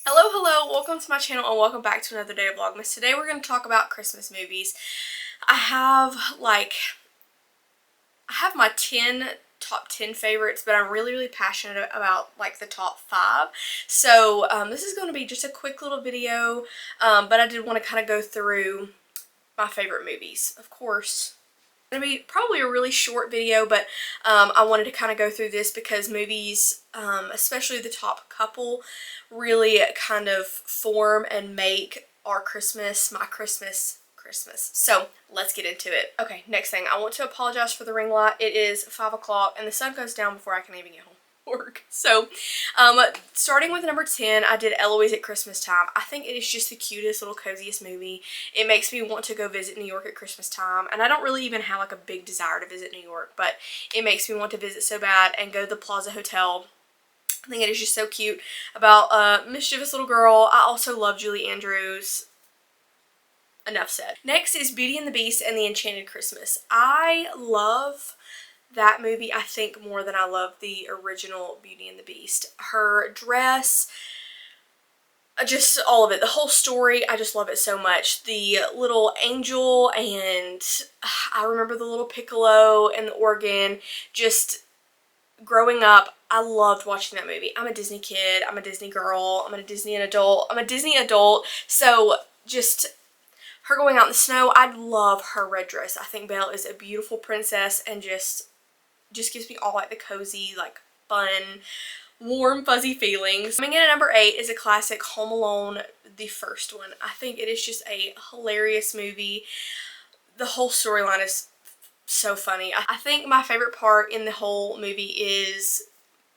Hello, welcome to my channel and welcome back to another day of Vlogmas. Today we're going to talk about Christmas movies. I have my top 10 favorites, but I'm really passionate about the top 5. So this is going to be just a quick little video, but I did want to kind of go through my favorite movies. Of course, it's going to be probably a really short video, but I wanted to kind of go through this because movies, especially the top couple, really kind of form and make our Christmas, my Christmas. So let's get into it. Okay, next thing, I want to apologize for the ring light. It is 5 o'clock and the sun goes down before I can even get home from work. So starting with number 10, I did Eloise at Christmas Time. I think it is just the cutest little coziest movie. It makes me want to go visit New York at Christmas time, and I don't really even have like a big desire to visit New York, but it makes me want to visit so bad and go to the Plaza Hotel. I think it is just so cute about a mischievous little girl. I also love Julie Andrews. Enough said. Next is Beauty and the Beast and the Enchanted Christmas. I love that movie, I think, more than I love the original Beauty and the Beast. Her dress, just all of it. The whole story, I just love it so much. The little angel, and I remember the little piccolo and the organ. Just growing up, I loved watching that movie. I'm a Disney kid. I'm a Disney girl. I'm a Disney adult. So just her going out in the snow, I love her red dress. I think Belle is a beautiful princess and just gives me all like the cozy, like fun, warm, fuzzy feelings. Coming in at number 8 is a classic, Home Alone, the first one. I think it is just a hilarious movie. The whole storyline is so funny. I think my favorite part in the whole movie is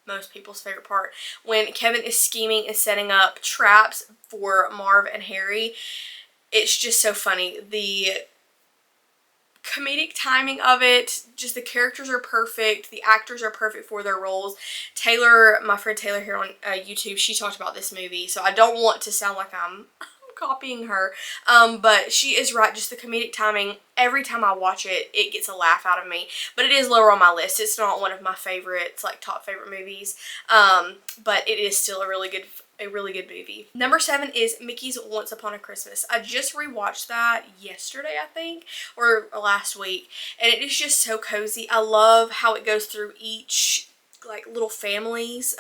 most people's favorite part, when Kevin is scheming and setting up traps for Marv and Harry. It's just so funny. The comedic timing of it, just the characters are perfect, the actors are perfect for their roles. Taylor, my friend Taylor here on YouTube, she talked about this movie, so I don't want to sound like I'm copying her, but she is right. Just the comedic timing, every time I watch it, it gets a laugh out of me. But it is lower on my list. It's not one of my favorites, like top favorite movies, but it is still a really good movie. Number 7 is Mickey's Once Upon a Christmas. I just rewatched that yesterday, I think, or last week, and it is just so cozy. I love how it goes through each like little family's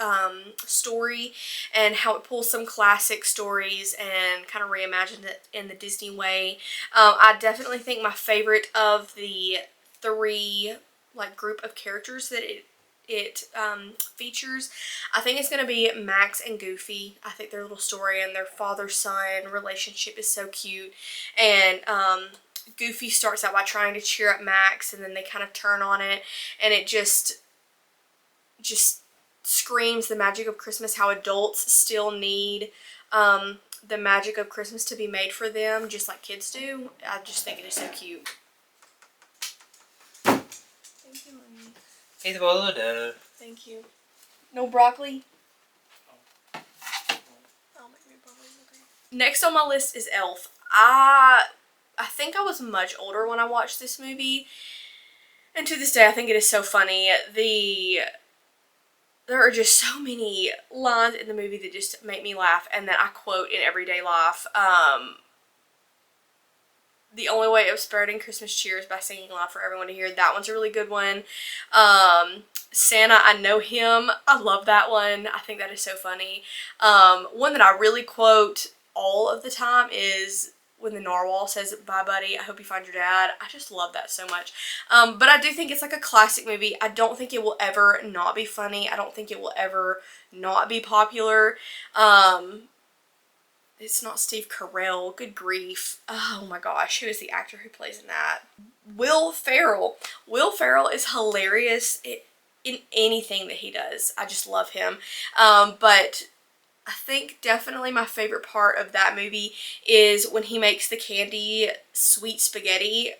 story, and how it pulls some classic stories and kind of reimagines it in the Disney way. I definitely think my favorite of the 3 like group of characters that it features, I think it's going to be Max and Goofy. I think their little story and their father-son relationship is so cute, and Goofy starts out by trying to cheer up Max, and then they kind of turn on it, and it just screams the magic of Christmas, how adults still need the magic of Christmas to be made for them, just like kids do. I just think it is so cute. Thank you, honey. It's all done. Thank you. No broccoli? I'll make me broccoli. Okay. Next on my list is Elf. I think I was much older when I watched this movie, and to this day I think it is so funny. There are just so many lines in the movie that just make me laugh and that I quote in everyday life. The only way of spreading Christmas cheer is by singing loud for everyone to hear. That one's a really good one. Santa, I know him. I love that one. I think that is so funny. One that I really quote all of the time is when the narwhal says, "Bye, buddy, I hope you find your dad." I just love that so much. But I do think it's like a classic movie. I don't think it will ever not be funny. I don't think it will ever not be popular. It's not Steve Carell. Good grief. Oh my gosh, who is the actor who plays in that? Will Ferrell. Will Ferrell is hilarious in anything that he does. I just love him. But I think definitely my favorite part of that movie is when he makes the candy sweet spaghetti.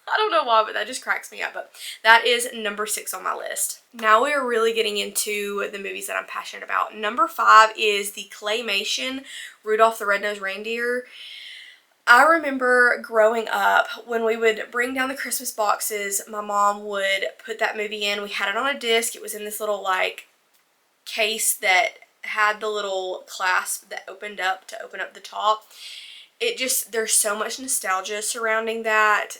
I don't know why, but that just cracks me up. But that is number 6 on my list. Now we are really getting into the movies that I'm passionate about. Number 5 is the claymation Rudolph the Red-Nosed Reindeer. I remember growing up, when we would bring down the Christmas boxes, my mom would put that movie in. We had it on a disc. It was in this little like case that had the little clasp that opened up to open up the top. It just, there's so much nostalgia surrounding that.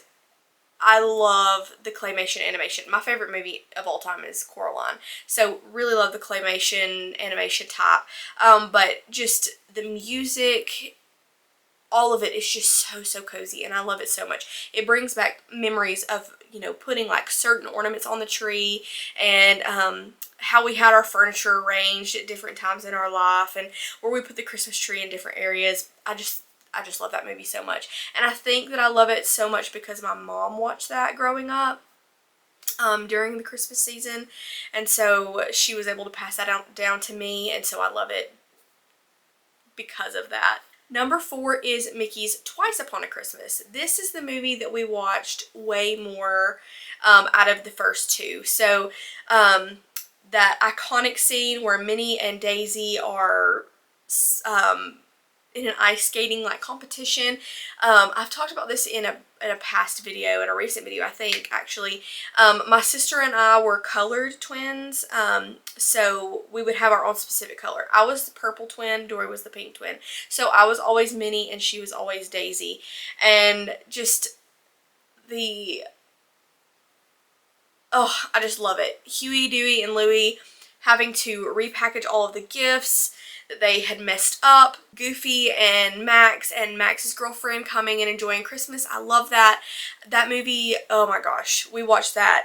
I love the claymation animation. My favorite movie of all time is Coraline. So really love the claymation animation type. But just the music, all of it is just so cozy, and I love it so much. It brings back memories of, you know, putting like certain ornaments on the tree, and how we had our furniture arranged at different times in our life, and where we put the Christmas tree in different areas. I just love that movie so much. And I think that I love it so much because my mom watched that growing up during the Christmas season, and so she was able to pass that down to me, and so I love it because of that. Number 4 is Mickey's Twice Upon a Christmas. This is the movie that we watched way more out of the first two. So that iconic scene where Minnie and Daisy are in an ice skating like competition. I've talked about this in a past video, in a recent video I think actually. My sister and I were colored twins, so we would have our own specific color. I was the purple twin, Dory was the pink twin. So I was always Minnie and she was always Daisy. And just the, oh, I just love it. Huey, Dewey, and Louie having to repackage all of the gifts that they had messed up. Goofy and Max's girlfriend coming and enjoying Christmas. I love that. That movie, oh my gosh, we watched that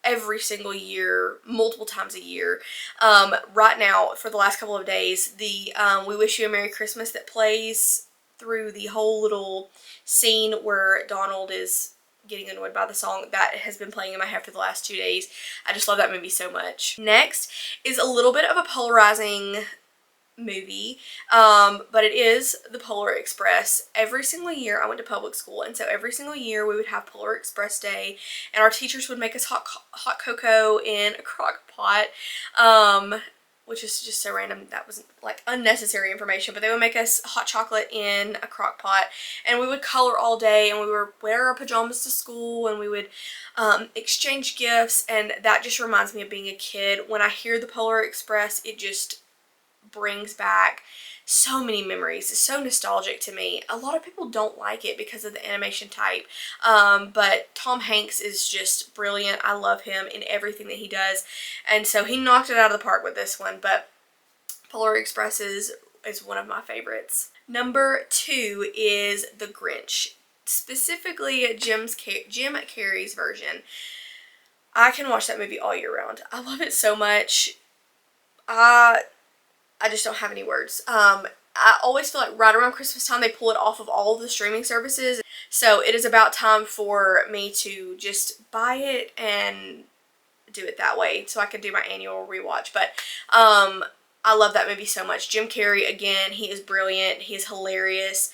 every single year, multiple times a year. Right now, for the last couple of days, the We Wish You a Merry Christmas that plays through the whole little scene where Donald is getting annoyed by the song, that has been playing in my head for the last 2 days. I just love that movie so much. Next is a little bit of a polarizing movie, but it is the Polar Express. Every single year, I went to public school, and so every single year we would have Polar Express Day, and our teachers would make us hot cocoa in a crock pot, which is just so random. That was like unnecessary information, but they would make us hot chocolate in a crock pot, and we would color all day, and we would wear our pajamas to school, and we would exchange gifts, and that just reminds me of being a kid. When I hear the Polar Express, it just brings back so many memories. It's so nostalgic to me. A lot of people don't like it because of the animation type, but Tom Hanks is just brilliant. I love him in everything that he does, and so he knocked it out of the park with this one. But Polar Express is one of my favorites. Number 2 is The Grinch, specifically Jim Carrey's version. I can watch that movie all year round. I love it so much. I just don't have any words. I always feel like right around Christmas time they pull it off of all of the streaming services. So it is about time for me to just buy it and do it that way so I can do my annual rewatch. But I love that movie so much. Jim Carrey, again, he is brilliant. He is hilarious.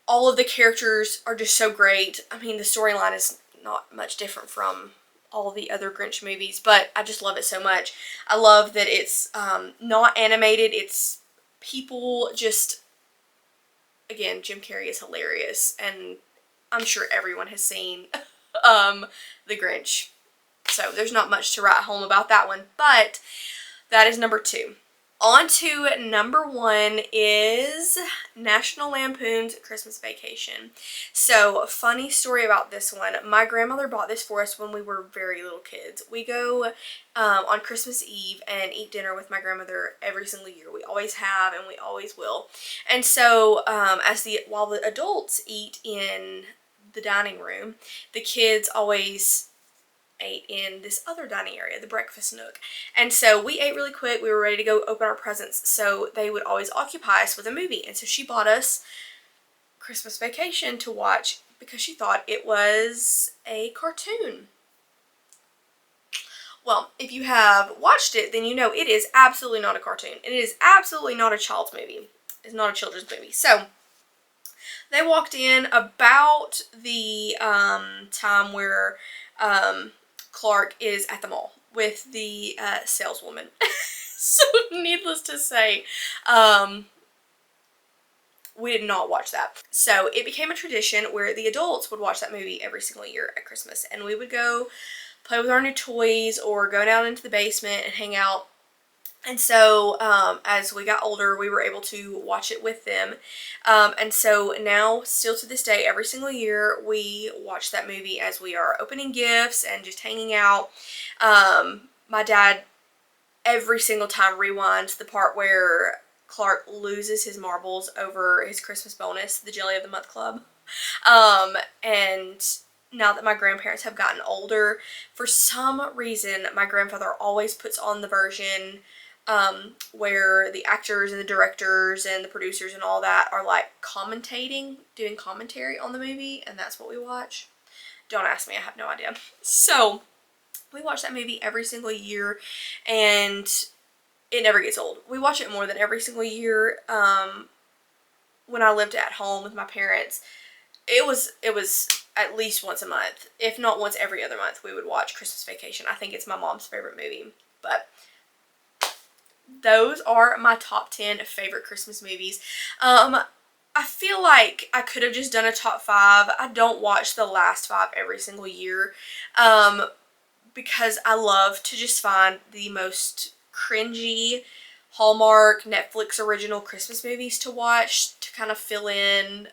All of the characters are just so great. I mean, the storyline is not much different from all the other Grinch movies, but I just love it so much. I love that it's not animated, it's people. Just, again, Jim Carrey is hilarious, and I'm sure everyone has seen The Grinch, so there's not much to write home about that one, but that is number 2. On to number 1 is National Lampoon's Christmas Vacation. So, funny story about this one. My grandmother bought this for us when we were very little kids. We go on Christmas Eve and eat dinner with my grandmother every single year. We always have, and we always will. And so, while the adults eat in the dining room, the kids always ate in this other dining area, the breakfast nook. And so we ate really quick. We were ready to go open our presents, so they would always occupy us with a movie. And so she bought us Christmas Vacation to watch because she thought it was a cartoon. Well, if you have watched it, then you know it is absolutely not a cartoon. And it is absolutely not a child's movie. It's not a children's movie. So they walked in about the time where Clark is at the mall with the saleswoman. So needless to say, we did not watch that. So it became a tradition where the adults would watch that movie every single year at Christmas, and we would go play with our new toys or go down into the basement and hang out And so as we got older, we were able to watch it with them. And so now, still to this day, every single year, we watch that movie as we are opening gifts and just hanging out. My dad, every single time, rewinds the part where Clark loses his marbles over his Christmas bonus, the Jelly of the Month Club. And now that my grandparents have gotten older, for some reason, my grandfather always puts on the version where the actors and the directors and the producers and all that are like doing commentary on the movie, and that's what we watch. Don't ask me, I have no idea. So we watch that movie every single year, and it never gets old. We watch it more than every single year. When I lived at home with my parents, it was at least once a month, if not once every other month, we would watch Christmas Vacation. I think it's my mom's favorite movie. But those are my top 10 favorite Christmas movies. I feel like I could have just done a top 5. I don't watch the last 5 every single year because I love to just find the most cringy Hallmark Netflix original Christmas movies to watch to kind of fill in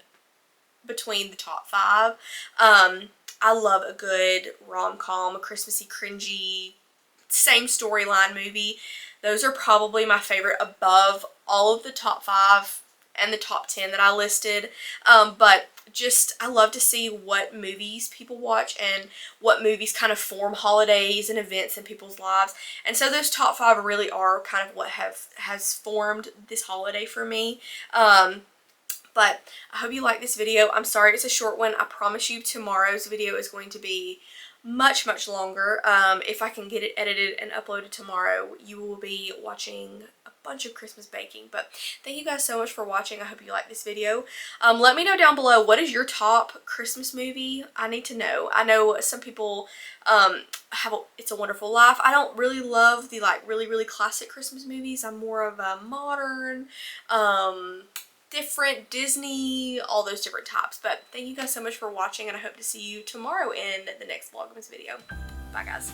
between the top 5. I love a good rom-com, a Christmassy, cringy, same storyline movie. Those are probably my favorite above all of the top 5 and the top 10 that I listed. But just, I love to see what movies people watch and what movies kind of form holidays and events in people's lives. And so those top 5 really are kind of what has formed this holiday for me. But I hope you like this video. I'm sorry it's a short one. I promise you tomorrow's video is going to be much, much longer. If I can get it edited and uploaded tomorrow, you will be watching a bunch of Christmas baking. But thank you guys so much for watching. I hope you like this video. Let me know down below, what is your top Christmas movie? I need to know. I know some people have It's a Wonderful Life. I don't really love the like really classic Christmas movies. I'm more of a modern, different Disney, all those different types. But thank you guys so much for watching, and I hope to see you tomorrow in the next Vlogmas video. Bye guys.